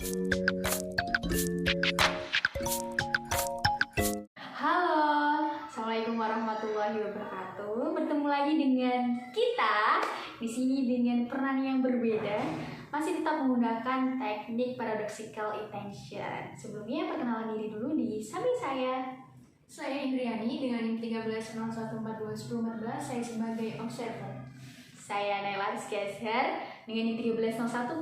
Halo, Assalamualaikum warahmatullahi wabarakatuh. Bertemu lagi dengan kita di sini dengan peran yang berbeda. Masih tetap menggunakan teknik paradoxical intention. Sebelumnya perkenalan diri dulu di samping saya. Saya Indriani dengan NIM 1301421014. Saya sebagai observer. Saya Naila Rizky Azhar dengan NIM 1301421015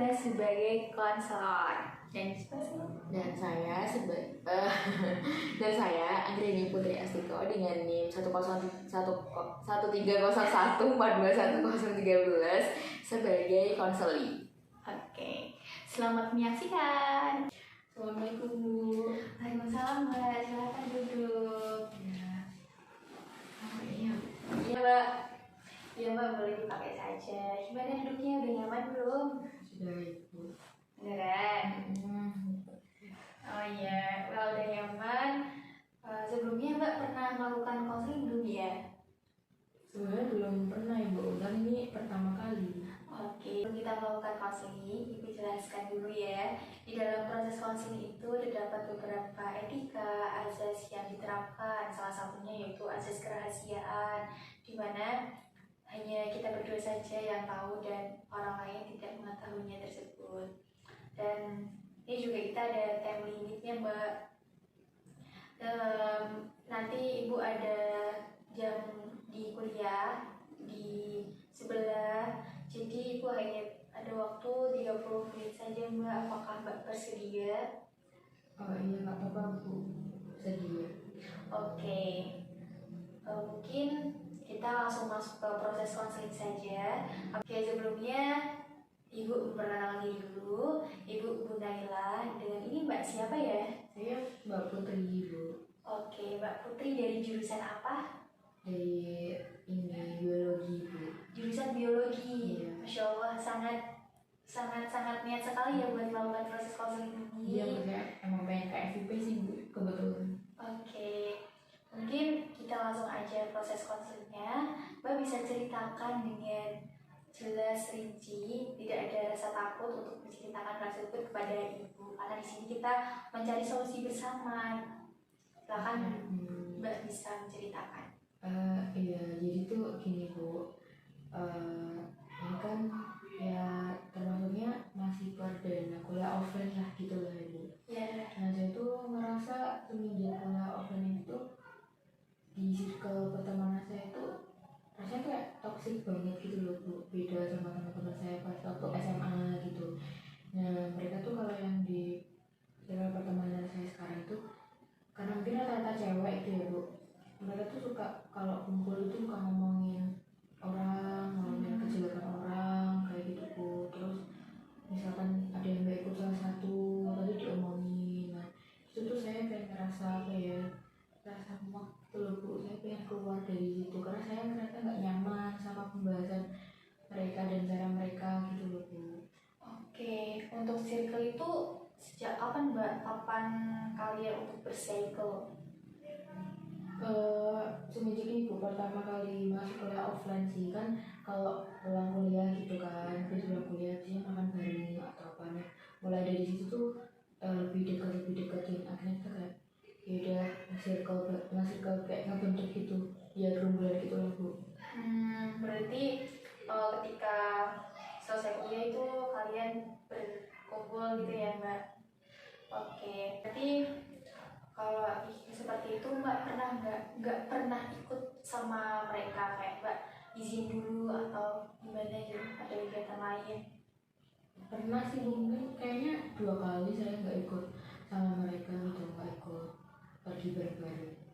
sebagai konselor. Dan saya Andriani Putri Astiko dengan NIM 11301421013 sebagai konseli. Oke, selamat menyaksikan. Assalamualaikum Bu. Waalaikumsalam Mbak, silakan duduk. Iya. Iya Mbak. Iya Mbak, boleh dipakai saja. Gimana duduknya, udah nyaman belum? Sudah Ibu. Beneran? Oh iya, kalau udah nyaman. Sebelumnya Mbak pernah melakukan konseling belum ya? Sebenarnya belum pernah Ibu, kan ini pertama kali. Oke, kita melakukan konseling, Ibu jelaskan dulu ya. Di dalam proses konseling itu terdapat beberapa etika, azas yang diterapkan. Salah satunya yaitu azas kerahasiaan, di mana hanya kita berdua saja yang tahu dan orang lain tidak mengetahuinya tersebut. Dan ini juga kita ada time limitnya Mbak. Nanti Ibu ada jam di kuliah di sebelah, jadi Ibu hanya ada waktu 30 menit saja Mbak. Apakah Mbak bersedia? Oh iya, nggak apa-apa Bu, sedia. Oke. Mungkin kita langsung masuk ke proses konseling saja. Oke, sebelumnya Ibu memperkenalkan diri dulu. Ibu Naila. Dengan ini Mbak siapa ya? Saya Mbak Putri Bu, Oke, Mbak Putri dari jurusan apa? dari ini biologi Bu. Jurusan biologi. Iya. Masya Allah, sangat niat sekali ya buat melakukan proses konseling ini. Iya, saya emang pengen ke FIP sih Bu, kebetulan. Oke, mungkin kita langsung aja proses konselingnya. Mbak bisa ceritakan dengan jelas, rinci, tidak ada rasa takut untuk menceritakan hal tersebut kepada Ibu, karena di sini kita mencari solusi bersama. Silakan Mbak bisa menceritakan. Iya, jadi tuh gini Bu, ini kan ya termasuknya masih perdana kuliah offline lah gitu lah Bu. Ya, Nah saya tuh ngerasa semenjak kuliah offline itu di circle pertemanan saya itu rasanya kayak toxic banget gitu loh Bu, beda sama teman-teman saya pas waktu SMA gitu. Nah mereka tuh kalau yang di circle pertemanan saya sekarang itu karena mungkin rata-rata cewek gitu ya Bu, mereka tuh suka kalau kumpul itu suka ngomongin orang, ngomongin kejelekan orang kayak gitu Bu. Terus misalkan ada yang gak ikut salah satu tadi diomongin. Nah itu tuh saya kayak ngerasa apa ya, rasa muak gitu loh Bu. Saya pengen keluar dari situ karena saya ngerasa gak nyaman sama pembahasan mereka dan cara mereka gitu loh Bu. oke. Untuk circle itu sejak kapan Mbak? Kapan kalian untuk bersirkel? Semenjak ini Bu, pertama kali masuk kuliah offline sih kan, kalau pulang kuliah gitu kan, habis pulang kuliah sih makan bareng atau apa. Nah, mulai dari situ tuh lebih dekat dan akhirnya kita kayak ya udah circle kayak ngebentuk gitu ya, gerombolan gitu loh Bu. Berarti ketika selesai kuliah itu kalian berkumpul gitu ya Mbak? Oke, berarti kalau seperti itu Mbak nggak pernah ikut sama mereka, kayak Mbak izin dulu atau gimana gitu, ada kegiatan lain? Pernah sih Bu, mungkin kayaknya 2 kali saya nggak ikut sama mereka gitu, nggak ikut pergi bareng-bareng.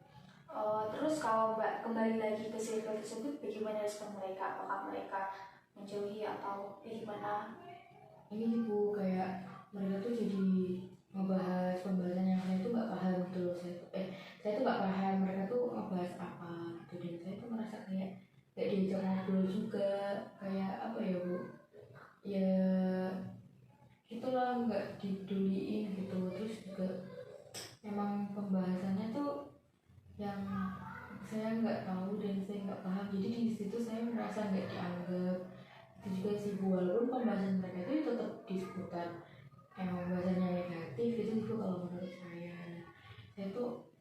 Terus kalau Mbak kembali lagi ke circle tersebut, bagaimana respon mereka? Apakah mereka menjauhi atau gimana? Ini sih Bu, kayak mereka tuh jadi ngebahas pembahasan yang saya tuh nggak paham gitu loh. Saya tuh nggak paham mereka tuh ngebahas apa gitu, dan saya tuh merasa kayak gak diajak ngobrol juga, kayak apa ya Bu, ya itulah nggak dipeduliin gitu. Terus juga memang pembahasannya tuh yang saya nggak tahu dan saya nggak paham, jadi di situ saya merasa nggak dianggap. Itu juga sih Bu, walaupun pembahasan mereka itu tetap di seputar emang bahasanya negatif itu kalau menurut saya tuh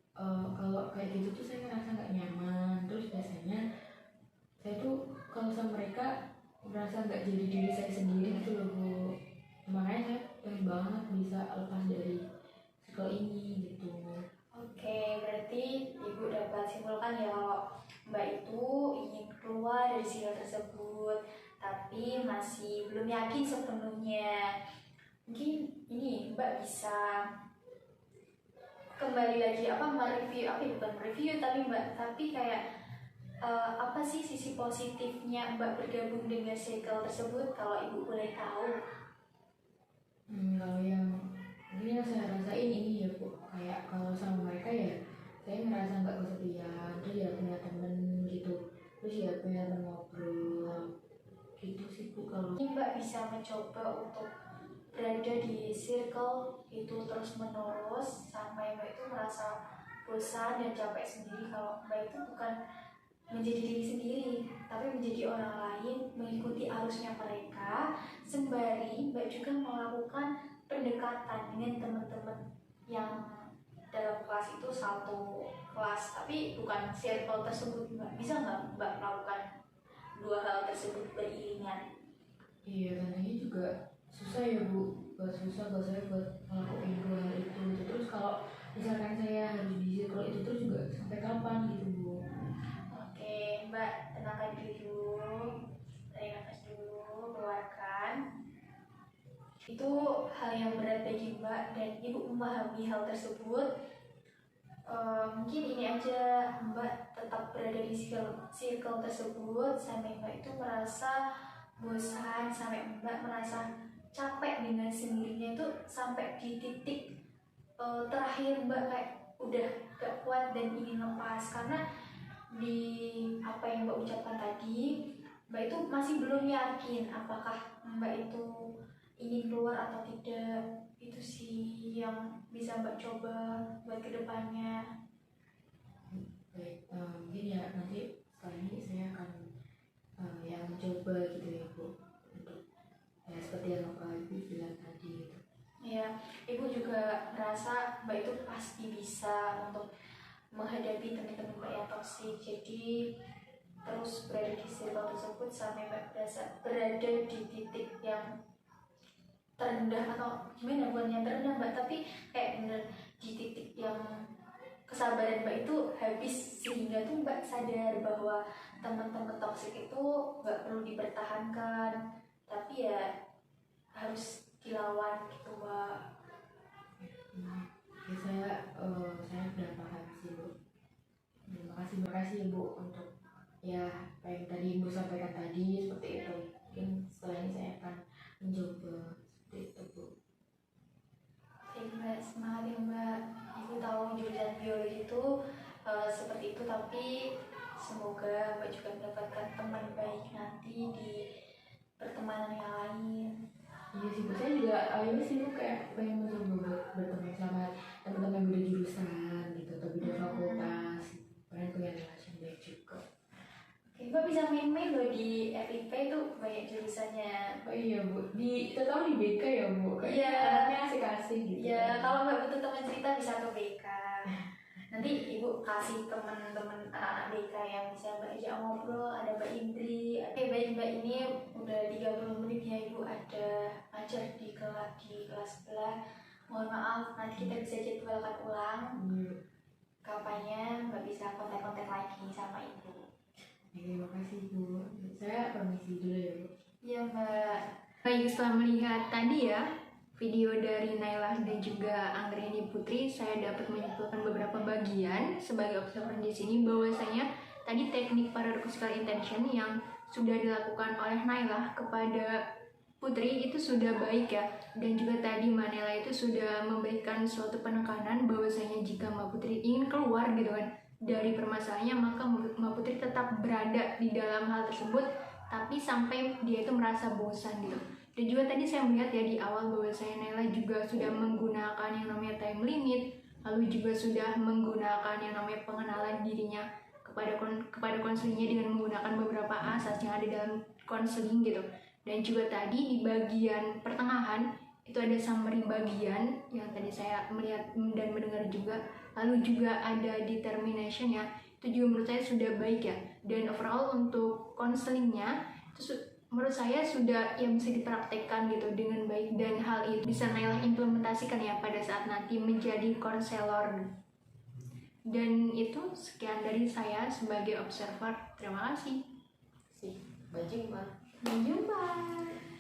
kalau kayak gitu tuh saya ngerasa nggak nyaman. Terus biasanya saya tuh kalau sama mereka merasa nggak jadi diri saya sendiri gitu loh Bu. Makanya saya pengen banget bisa lepas dari circle ini gitu. Oke, berarti Ibu dapat simpulkan ya kalau Mbak itu ingin keluar dari circle tersebut, tapi masih belum yakin sepenuhnya. Mungkin ini Mbak bisa kembali lagi mereview bukan review tapi kayak apa sih sisi positifnya Mbak bergabung dengan circle tersebut kalau Ibu boleh tahu? Kalau yang mungkin yang saya rasain ini ya Bu, kayak kalau sama mereka ya saya ngerasa nggak kesepian, terus ya punya temen gitu, terus ya punya temen ngobrol gitu sih Bu. Kalau Ini Mbak bisa mencoba untuk berada di circle itu terus menerus sampai Mbak itu merasa bosan dan capek sendiri kalau Mbak itu bukan menjadi diri sendiri tapi menjadi orang lain, mengikuti arusnya mereka, sembari Mbak juga melakukan pendekatan dengan teman-teman yang dalam kelas itu satu kelas tapi bukan circle tersebut. Mbak bisa nggak Mbak melakukan dua hal tersebut beriringan? iya katanya juga susah ya Bu, susah buat saya buat ngelakuin dua hal itu gitu. Terus kalau misalkan saya harus di circle itu terus juga sampai kapan gitu Bu. Oke, Mbak, tenangkan diri dulu, tarik nafas dulu, keluarkan. Itu hal yang berat bagi Mbak dan Ibu memahami hal tersebut. Mungkin ini aja, Mbak tetap berada di circle tersebut sampai Mbak itu merasa bosan, sampai Mbak merasa capek dengan sendirinya itu sampai di titik terakhir Mbak kayak udah gak kuat dan ingin lepas. Karena di apa yang Mbak ucapkan tadi, Mbak itu masih belum yakin apakah Mbak itu ingin keluar atau tidak. Itu sih yang bisa Mbak coba buat kedepannya. Baik, mungkin ya nanti setelah ini saya akan yang mencoba gitu ya Bu, untuk ya seperti yang Bapak Ibu bilang tadi gitu. Ya, Ibu juga merasa Mbak itu pasti bisa untuk menghadapi teman-teman Mbak yang toksik. Jadi terus berada di circle tersebut sampai Mbak berada di titik yang terendah, atau gimana, bukan yang terendah Mbak, tapi kayak bener di titik yang kesabaran Mbak itu habis, sehingga tuh Mbak sadar bahwa teman-teman toksik itu nggak perlu dipertahankan tapi ya harus dilawan gitu Mbak. Ya saya udah paham sih Bu. Terima kasih ya Bu untuk ya apa yang tadi Ibu sampaikan tadi seperti itu. Mungkin setelah ini saya akan mencoba seperti itu Bu. Oke Mbak, semangat ya Mbak. Ibu tahu jurusan biologi itu seperti itu, tapi semoga Mbak juga mendapatkan teman baik nanti di pertemanan yang lain. Iya sih Bu, saya juga awalnya sih Bu kayak pengen mencoba berteman sama teman-teman yang beda jurusan gitu atau beda fakultas. Pengen punya relasi baik juga. Oke, Mbak bisa main-main loh di FIP itu banyak jurusannya. Oh iya Bu, terutama di BK ya Bu, kayak Iya. anaknya asik-asik gitu. Ya, kalau Mbak butuh teman cerita bisa ke BK. Nanti Ibu kasih teman-teman anak-anak BK yang bisa Mbak ajak ngobrol. Ada Mbak Indri. Oke, baik Mbak, ini udah 30 menit ya Ibu ada ngajar di kelas sebelah. Mohon maaf, nanti kita bisa jadwalkan ulang Iya. kapannya Mbak bisa kontak-kontak lagi sama Ibu. Terima kasih Bu. Saya permisi dulu ya Bu. Iya Mbak. Baik, setelah melihat tadi ya video dari Nailah dan juga Anggriani Putri, saya dapat menyimpulkan beberapa bagian sebagai observer di sini bahwasanya tadi teknik paradoxical intention yang sudah dilakukan oleh Nailah kepada Putri itu sudah baik ya, dan juga tadi Manela itu sudah memberikan suatu penekanan bahwasanya jika Mbak Putri ingin keluar gitu kan dari permasalahannya, maka Mbak Putri tetap berada di dalam hal tersebut tapi sampai dia itu merasa bosan gitu. Dan juga tadi saya melihat ya di awal bahwa saya Naila juga sudah menggunakan yang namanya time limit, lalu juga sudah menggunakan yang namanya pengenalan dirinya kepada konselingnya dengan menggunakan beberapa asas yang ada dalam konseling gitu. Dan juga tadi di bagian pertengahan itu ada summary bagian yang tadi saya melihat dan mendengar juga, lalu juga ada determination ya, itu juga menurut saya sudah baik ya. Dan overall untuk konselingnya itu menurut saya sudah yang bisa dipraktekkan gitu dengan baik, dan hal itu bisa Nailah implementasikan ya pada saat nanti menjadi konselor. Dan itu sekian dari saya sebagai observer. Terima kasih. Sih, bajing, Pak. Sampai jumpa.